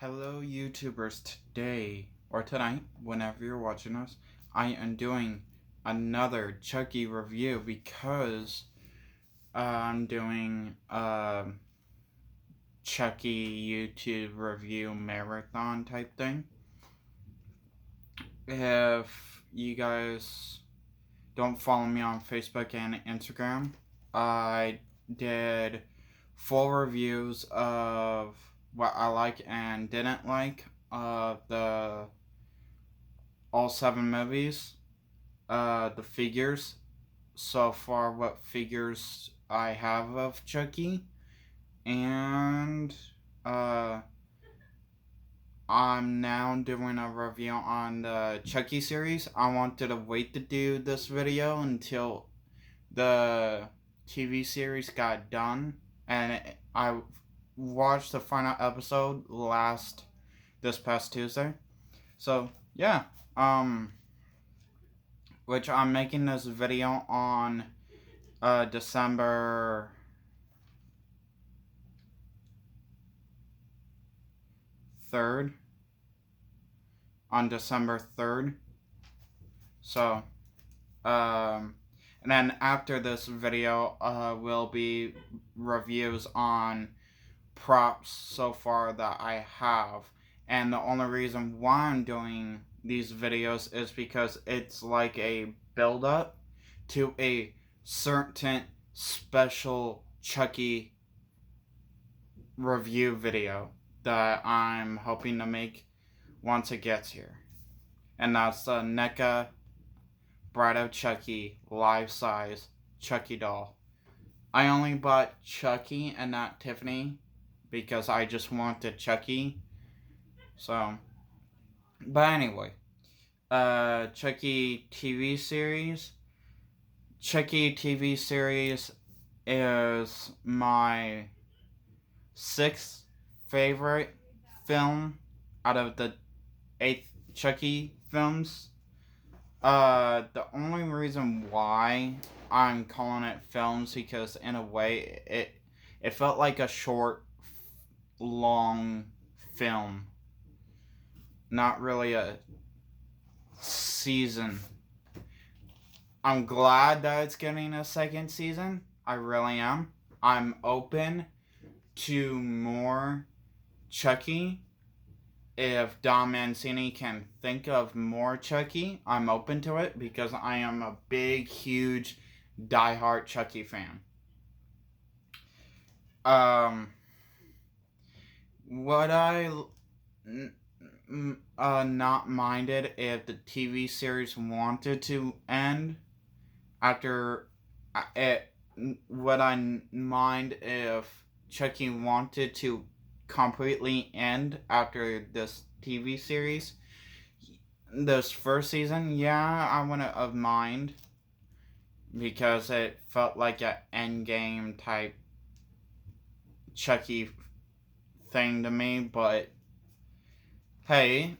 Hello YouTubers, today, or tonight, whenever you're watching us, I am doing another Chucky review because I'm doing a Chucky YouTube review marathon type thing. If you guys don't follow me on Facebook and Instagram, I did full reviews of what I like and didn't like of the all 7 movies, the figures. So far, what figures I have of Chucky, and uh, I'm now doing a review on the Chucky series. I wanted to wait to do this video until the TV series got done, and I watched the final episode this past Tuesday. So yeah, which I'm making this video on December 3rd. On December 3rd. So, and then after this video, will be reviews on props so far that I have. And the only reason why I'm doing these videos is because it's like a build up to a certain special Chucky review video that I'm hoping to make once it gets here. And that's the NECA Bride of Chucky life-size Chucky doll. I only bought Chucky and not Tiffany because I just wanted Chucky. So, but anyway, Chucky TV series. Chucky TV series is my 6th favorite film out of the 8 Chucky films. The only reason why I'm calling it films because in a way it felt like a short, long film. Not really a season. I'm glad that it's getting a second season. I really am. I'm open to more Chucky. If Don Mancini can think of more Chucky, I'm open to it because I am a big, huge, diehard Chucky fan. Would I not minded if the TV series wanted to end after it? Would I mind if Chucky wanted to completely end after this TV series? This first season, yeah, I wouldn't have mind because it felt like an endgame type Chucky thing to me, but hey,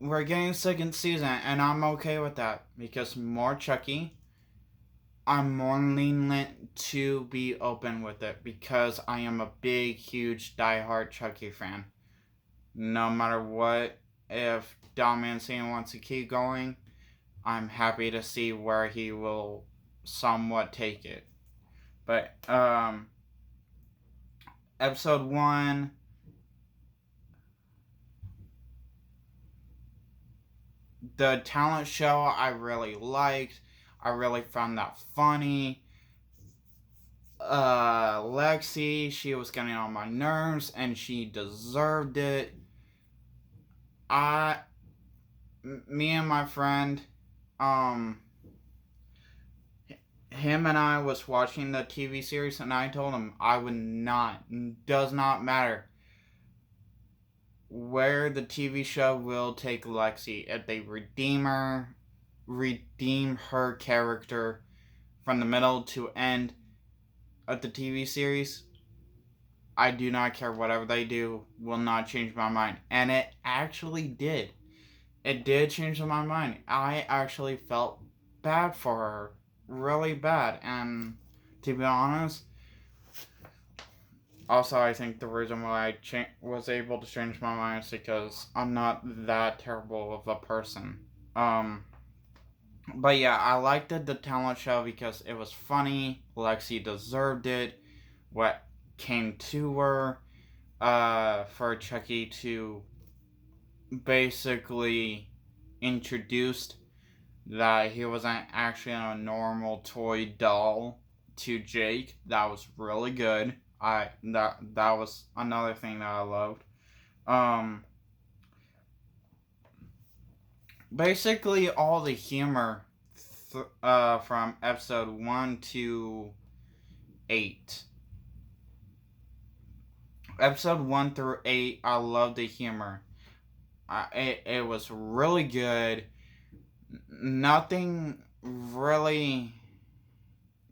we're getting a second season and I'm okay with that because more Chucky. I'm more lenient to be open with it because I am a big, huge, diehard Chucky fan. No matter what, if Don Mancini wants to keep going, I'm happy to see where he will somewhat take it. But, episode 1, the talent show I really liked. I really found that funny. Lexi, she was getting on my nerves and she deserved it. Me and my friend, him and I was watching the TV series and I told him I would not, does not matter where the TV show will take Lexi. If they redeem her character from the middle to end of the TV series, I do not care. Whatever they do will not change my mind. And it actually did. It did change my mind. I actually felt bad for her. Really bad. And to be honest, Also, I think the reason why I was able to change my mind is because I'm not that terrible of a person. Um, but yeah, I liked the talent show because it was funny. Lexi deserved it. What came to her, for Chucky to basically introduce that he wasn't actually a normal toy doll to Jake. That was really good. That was another thing that I loved. Um, Basically all the humor, from episode 1 to 8. Episode 1 through 8, I loved the humor. It was really good. Nothing really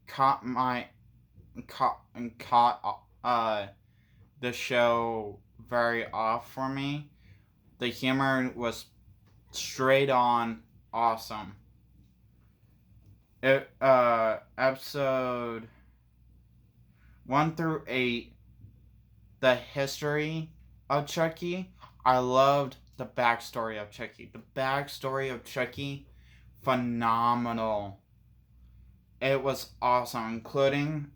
caught my caught the show very off for me. The humor was straight on awesome. Episode 1 through 8, the history of Chucky. I loved the backstory of Chucky. The backstory of Chucky, phenomenal. It was awesome, including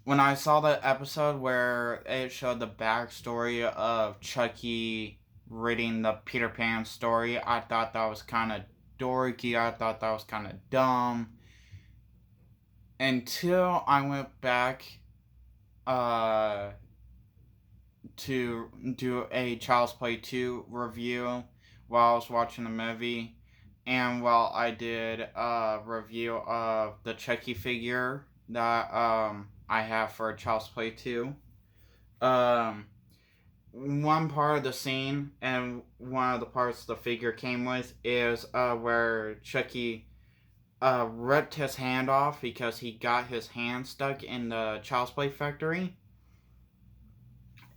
when I saw the episode where it showed the backstory of Chucky reading the Peter Pan story. I thought that was kind of dorky. I thought that was kind of dumb. Until I went back to do a Child's Play 2 review while I was watching the movie, and while I did a review of the Chucky figure that I have for Child's Play 2. One part of the scene and one of the parts the figure came with is where Chucky ripped his hand off because he got his hand stuck in the Child's Play factory,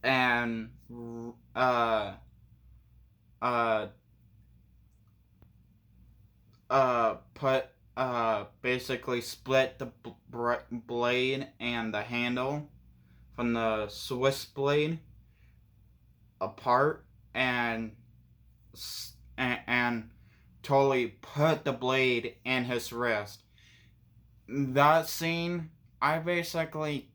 and put basically split the blade and the handle from the Swiss blade apart, and totally put the blade in his wrist. That scene, I basically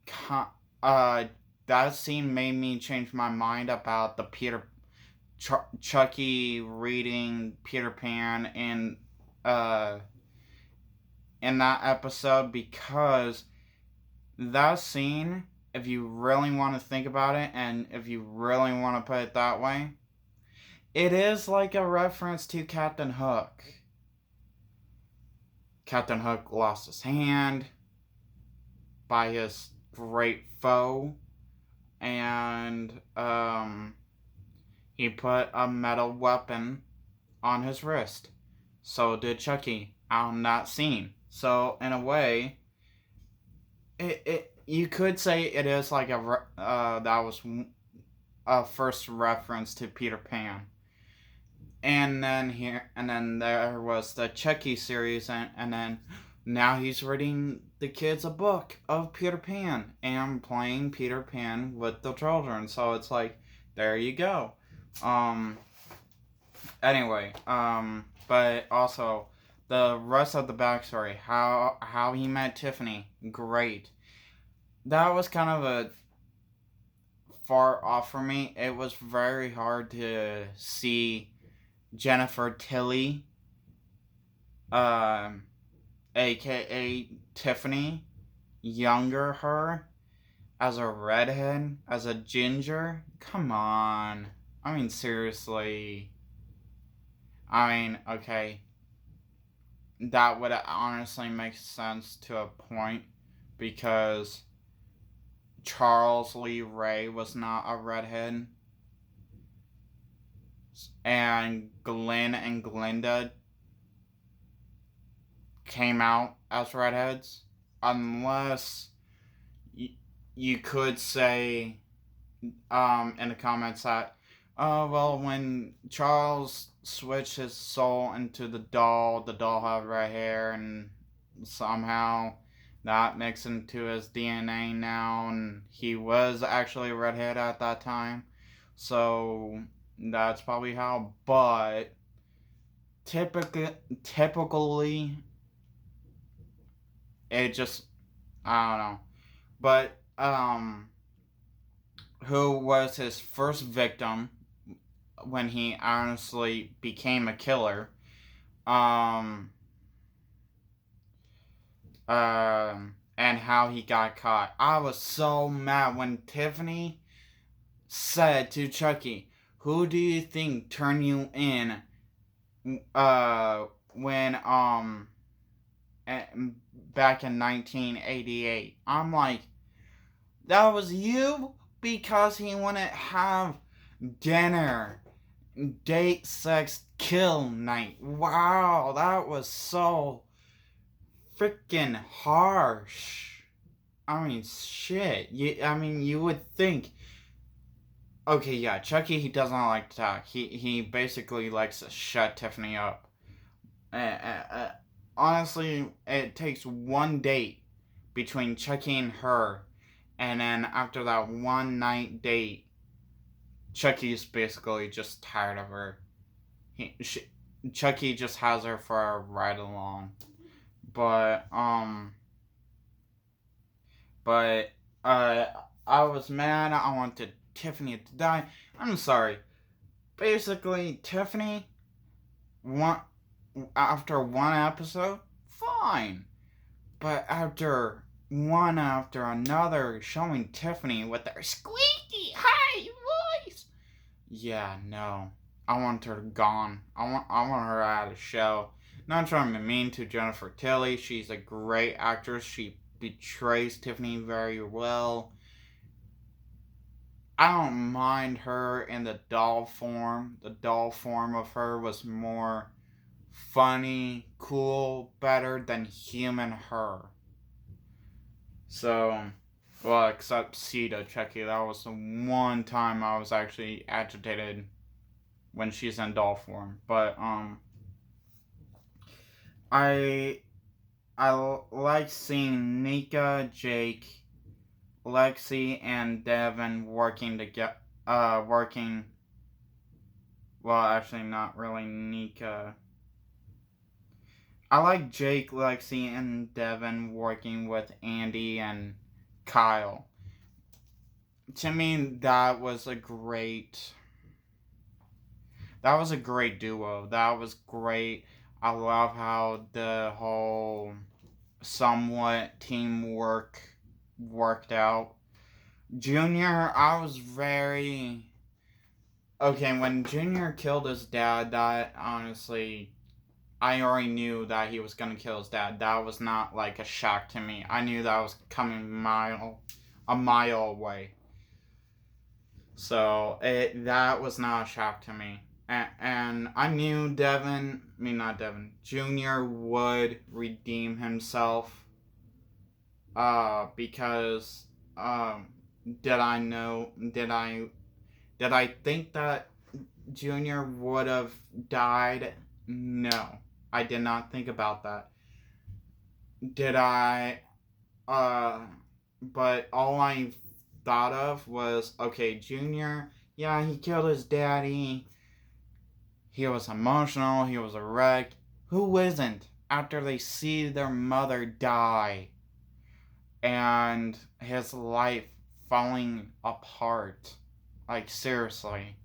that scene made me change my mind about the Chucky reading Peter Pan in that episode, because that scene, if you really want to think about it and if you really want to put it that way, it is like a reference to Captain Hook. Captain Hook lost his hand by his great foe, and he put a metal weapon on his wrist. So did Chucky on that scene. So in a way, you could say it is like that was a first reference to Peter Pan. And then there was the Chucky series, and then now he's reading the kids a book of Peter Pan and playing Peter Pan with the children. So it's like, there you go. Anyway, but also the rest of the backstory, how he met Tiffany, great. That was kind of a far off for me. It was very hard to see Jennifer Tilly, aka Tiffany, younger her, as a redhead, as a ginger. Come on. I mean, seriously. I mean, okay. That would honestly make sense to a point, because Charles Lee Ray was not a redhead, and Glenn and Glinda came out as redheads, unless you could say in the comments that, oh, well, when Charles switched his soul into the doll had red hair, and somehow that mixed into his DNA now, and he was actually a redhead at that time. So that's probably how. But typically, it just, I don't know. But who was his first victim when he honestly became a killer? Um, and how he got caught. I was so mad when Tiffany said to Chucky, "Who do you think turned you in?" When back in 1988, I'm like, that was you, because he wouldn't have dinner, date, sex, kill night. Wow, that was so freaking harsh. I mean, shit. You would think. Okay, yeah, Chucky, he doesn't like to talk. He basically likes to shut Tiffany up. Uh, uh, uh, Honestly, it takes one date between Chucky and her, and then after that one night date, Chucky's basically just tired of her. Chucky just has her for a ride along. But but uh, I was mad. I wanted Tiffany to die. I'm sorry. Basically, Tiffany, one after one episode, fine. But after another, showing Tiffany with her squeaky high voice, yeah, no, I want her gone. I want her out of the show. Not trying to be mean to Jennifer Tilly. She's a great actress. She betrays Tiffany very well. I don't mind her in the doll form. The doll form of her was more funny, cool, better than human her. So, well, except Sita Chucky. That was the one time I was actually agitated when she's in doll form. But I like seeing Nika, Jake, Lexi, and Devin working together. Working. Well, actually, not really Nika. I like Jake, Lexi, and Devin working with Andy and Kyle. To me, that was a great. That was a great duo. That was great. I love how the whole somewhat teamwork worked out. Junior, I was very. Okay, when Junior killed his dad, that honestly, I already knew that he was gonna kill his dad. That was not like a shock to me. I knew that was coming a mile away. So that was not a shock to me. And I knew not Devin, Junior would redeem himself. Because did I know? Did I think that Junior would have died? No, I did not think about that. Did I? But all I thought of was, okay, Junior. Yeah, he killed his daddy. He was emotional. He was a wreck. Who isn't after they see their mother die and his life falling apart? Like, seriously.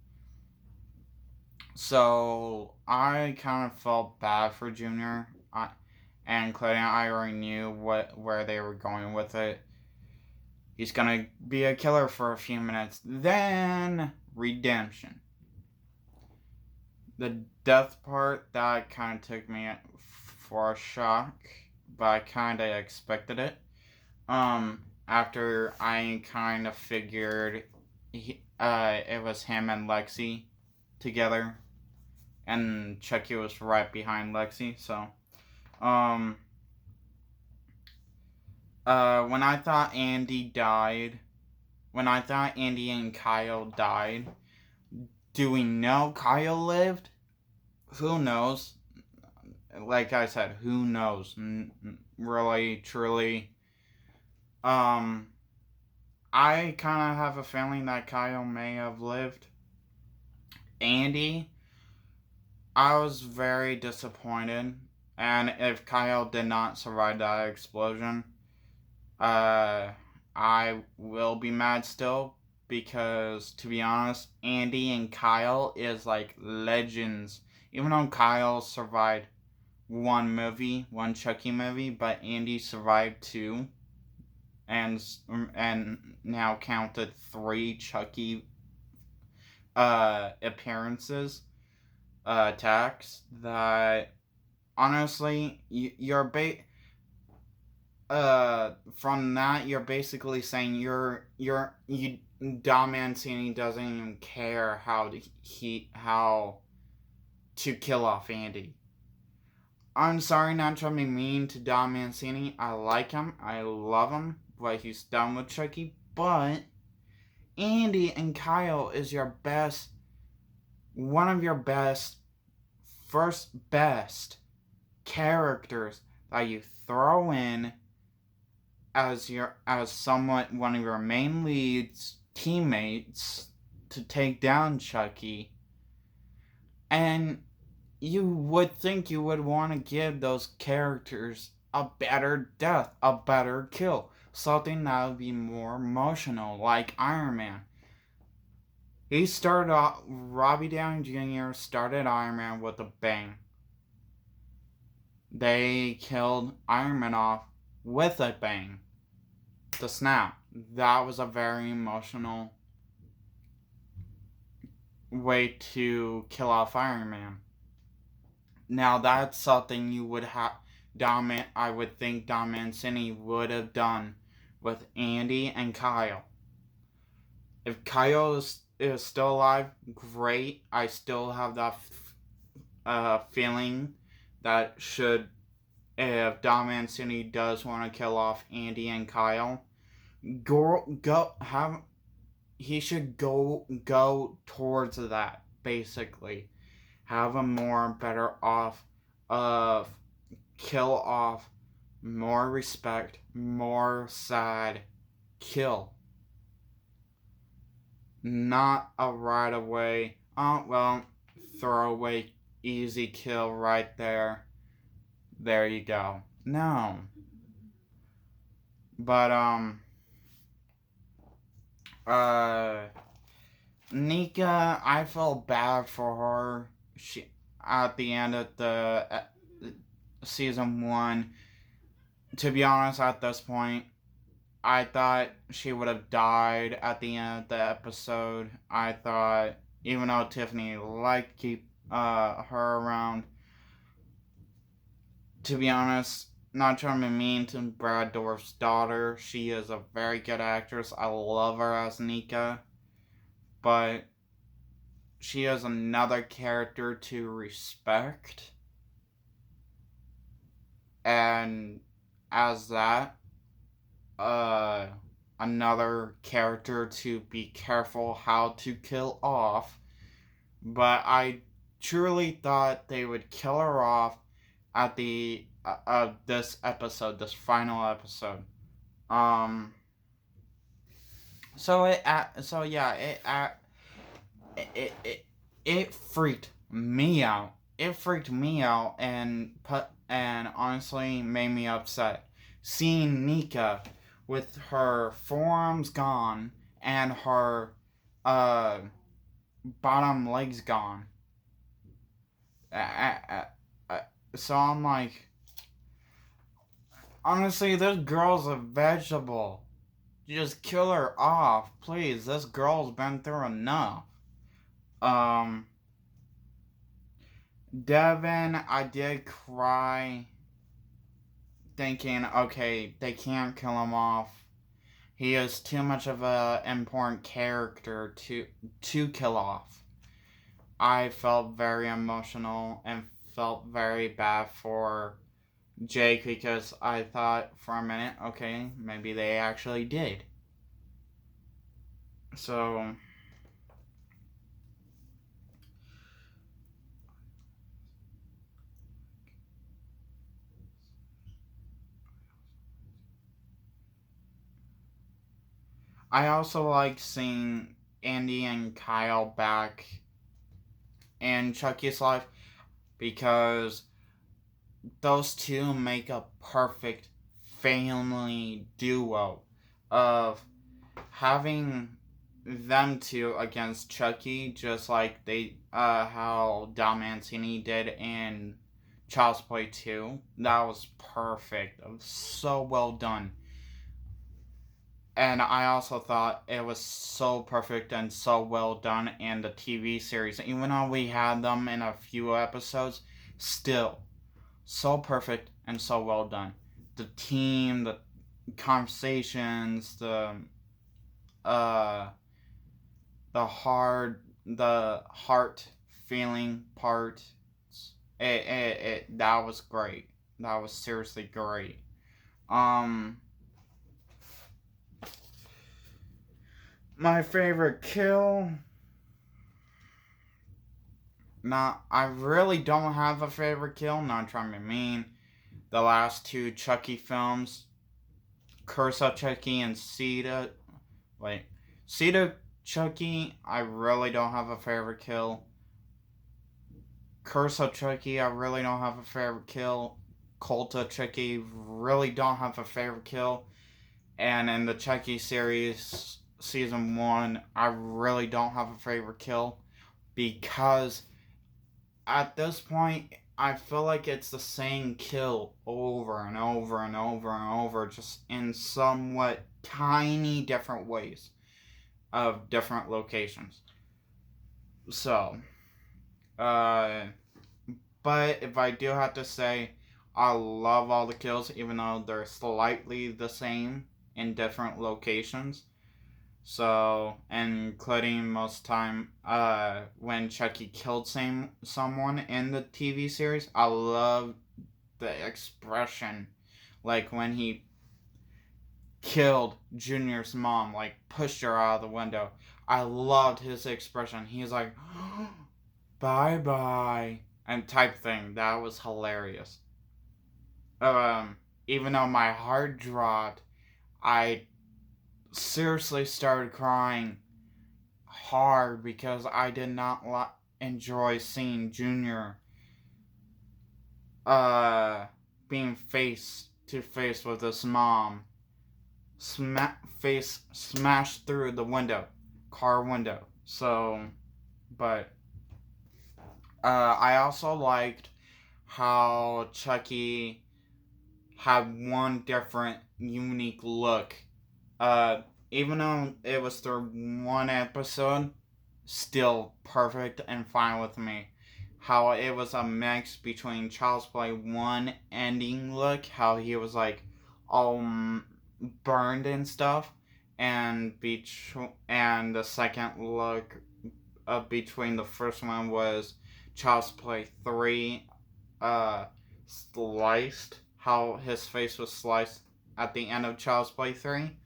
So I kind of felt bad for Junior. And including I already knew where they were going with it. He's gonna be a killer for a few minutes, then redemption. The death part, that kind of took me for a shock, but I kind of expected it. After I kind of figured it was him and Lexi together, and Chucky was right behind Lexi, so, when I thought Andy and Kyle died, do we know Kyle lived? Who knows? Like I said, who knows? Really, truly, Um, I kind of have a feeling that Kyle may have lived. Andy, I was very disappointed, and if Kyle did not survive that explosion, uh, I will be mad still because, to be honest, Andy and Kyle is like legends. Even though Kyle survived one Chucky movie, but Andy survived two, and now counted three Chucky appearances, attacks. That honestly, you're from that you're basically saying you Dom Mancini doesn't even care how to kill off Andy. I'm sorry not to be mean to Dom Mancini. I like him. I love him. What he's done with Chucky. But Andy and Kyle is your best, one of your best, first best characters that you throw in as somewhat one of your main leads teammates to take down Chucky. And you would think you would want to give those characters a better death, a better kill, something that would be more emotional, like Iron Man. He started off, Robbie Downey Jr. started Iron Man with a bang. They killed Iron Man off with a bang. The snap. That was a very emotional way to kill off Iron Man. Now that's something you would have I would think Dom Mancini would have done with Andy and Kyle. If Kyle is still alive, great. I still have that feeling that if Dom Mancini does want to kill off Andy and Kyle, he should go towards that, basically. Have a more better off of kill off, more respect, more sad kill. Not a right away, oh well, throwaway easy kill right there. There you go. No. But uh Nika, I felt bad for her. She at the end of the season 1. To be honest, at this point, I thought she would have died at the end of the episode. I thought, even though Tiffany liked keep her around, to be honest, not trying to be mean to Brad Dourif's daughter, she is a very good actress. I love her as Nika, but she is another character to respect, and as that, another character to be careful how to kill off. But I truly thought they would kill her off at the of this episode, this final episode. Um. So it freaked me out. It freaked me out and honestly made me upset. Seeing Nika with her forearms gone and her uh bottom legs gone. Uh, so I'm like, honestly, this girl's a vegetable. Just kill her off, please. This girl's been through enough. Um, Devin, I did cry thinking, okay, they can't kill him off. He is too much of a important character to kill off. I felt very emotional and felt very bad for Jake because I thought for a minute, okay, maybe they actually did. So I also like seeing Andy and Kyle back in Chucky's life because those two make a perfect family duo of having them two against Chucky, just like how Dom Mancini did in Child's Play 2. That was perfect. It was so well done. And I also thought it was so perfect and so well done in the TV series. Even though we had them in a few episodes, still so perfect and so well done. The team, the conversations, uh the heart feeling part, that was great. That was seriously great. Um my favorite kill, not I really don't have a favorite kill, not trying to be mean. The last two Chucky films, Curse of Chucky and wait, Sita Chucky, I really don't have a favorite kill. Curse of Chucky, I really don't have a favorite kill. Cult of Chucky, really don't have a favorite kill. And in the Chucky series, season 1, I really don't have a favorite kill because at this point, I feel like it's the same kill over and over and over and over, just in somewhat tiny different ways of different locations. So, uh, but if I do have to say, I love all the kills, even though they're slightly the same in different locations. So, including most time, when Chucky killed someone in the TV series, I love the expression, like when he killed Junior's mom, like pushed her out of the window. I loved his expression. He's like, bye bye, and type thing. That was hilarious. Even though my heart dropped, I seriously started crying hard because I did not enjoy seeing Junior uh being face to face with his mom, face smashed through the car window. So, but I also liked how Chucky had one different, unique look. Uh, Even though it was through one episode, still perfect and fine with me. How it was a mix between Child's Play 1 ending look, how he was like all burned and stuff, and and the second look between the first one was Child's Play 3, sliced, how his face was sliced at the end of Child's Play 3.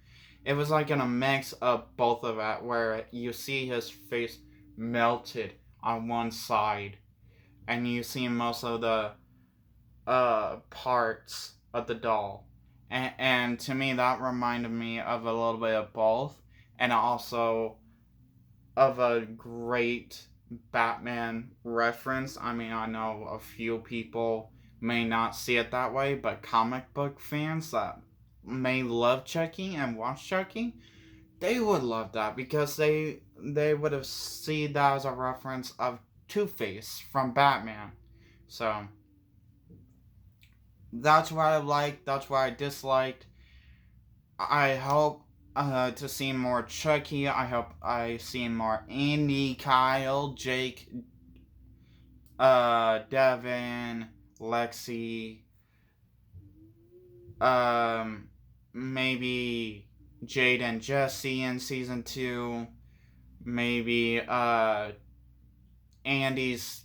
It was like in a mix of both of it, where you see his face melted on one side, and you see most of the parts of the doll. And to me, that reminded me of a little bit of both, and also of a great Batman reference. I mean, I know a few people may not see it that way, but comic book fans that may love Chucky and watch Chucky, they would love that because they would have seen that as a reference of Two-Face from Batman. So that's what I liked. That's what I disliked. I hope to see more Chucky. I hope I see more Andy, Kyle, Jake, Devin, Lexi, um, maybe Jade and Jesse in season 2. Maybe Andy's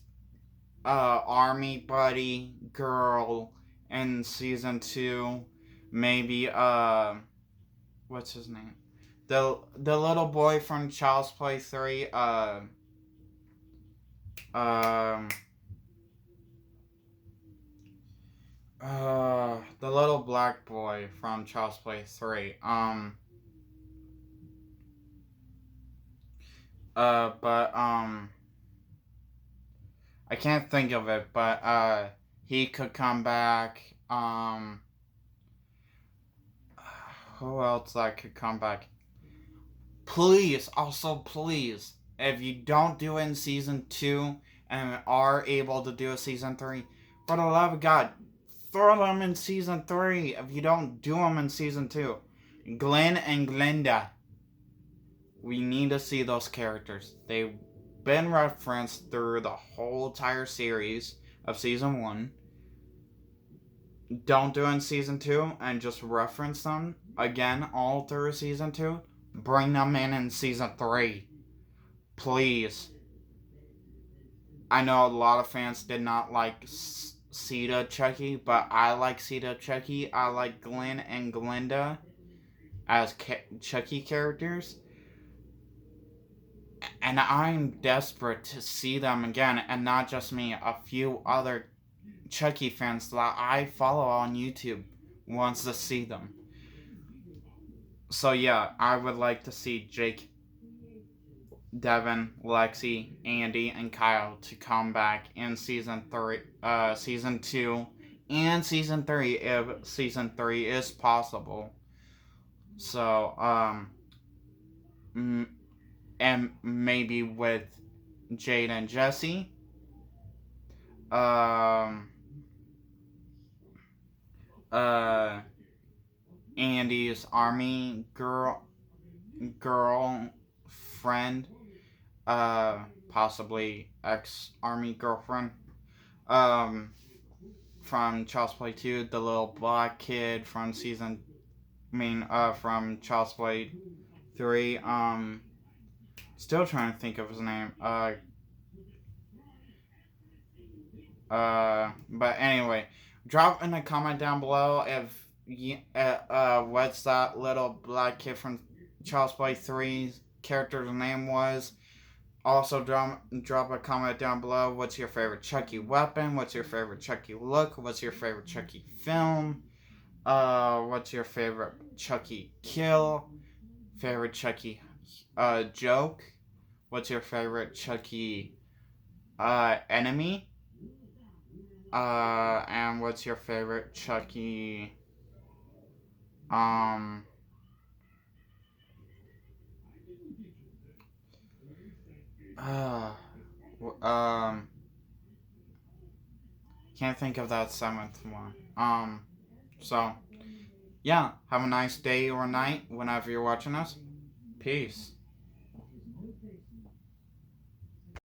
army buddy girl in season 2. Maybe what's his name? The little boy from Child's Play 3, um the little black boy from Child's Play 3. But I can't think of it, but he could come back. Who else that could come back? Please, also please, if you don't do it in season 2 and are able to do a season 3, for the love of God, throw them in season 3 if you don't do them in season 2. Glenn and Glenda. We need to see those characters. They've been referenced through the whole entire series of season 1. Don't do it in season 2 and just reference them again all through season 2. Bring them in season 3. Please. I know a lot of fans did not like Sita Chucky, but I like Sita Chucky. I like Glenn and Glenda as Chucky characters. And I'm desperate to see them again, and not just me, a few other Chucky fans that I follow on YouTube wants to see them. So yeah, I would like to see Jake, Devin, Lexi, Andy, and Kyle to come back in season 2, and season 3 if season 3 is possible. So and maybe with Jade and Jesse. Andy's army girlfriend, possibly ex-army girlfriend, from Child's Play 2, the little black kid from from Child's Play 3, still trying to think of his name, but anyway, drop in a comment down below if what's that little black kid from Child's Play 3's character's name was. Also, drop a comment down below. What's your favorite Chucky weapon? What's your favorite Chucky look? What's your favorite Chucky film? What's your favorite Chucky kill? Favorite Chucky joke? What's your favorite Chucky enemy? And what's your favorite Chucky can't think of that 7th one. So yeah, have a nice day or night whenever you're watching us. Peace.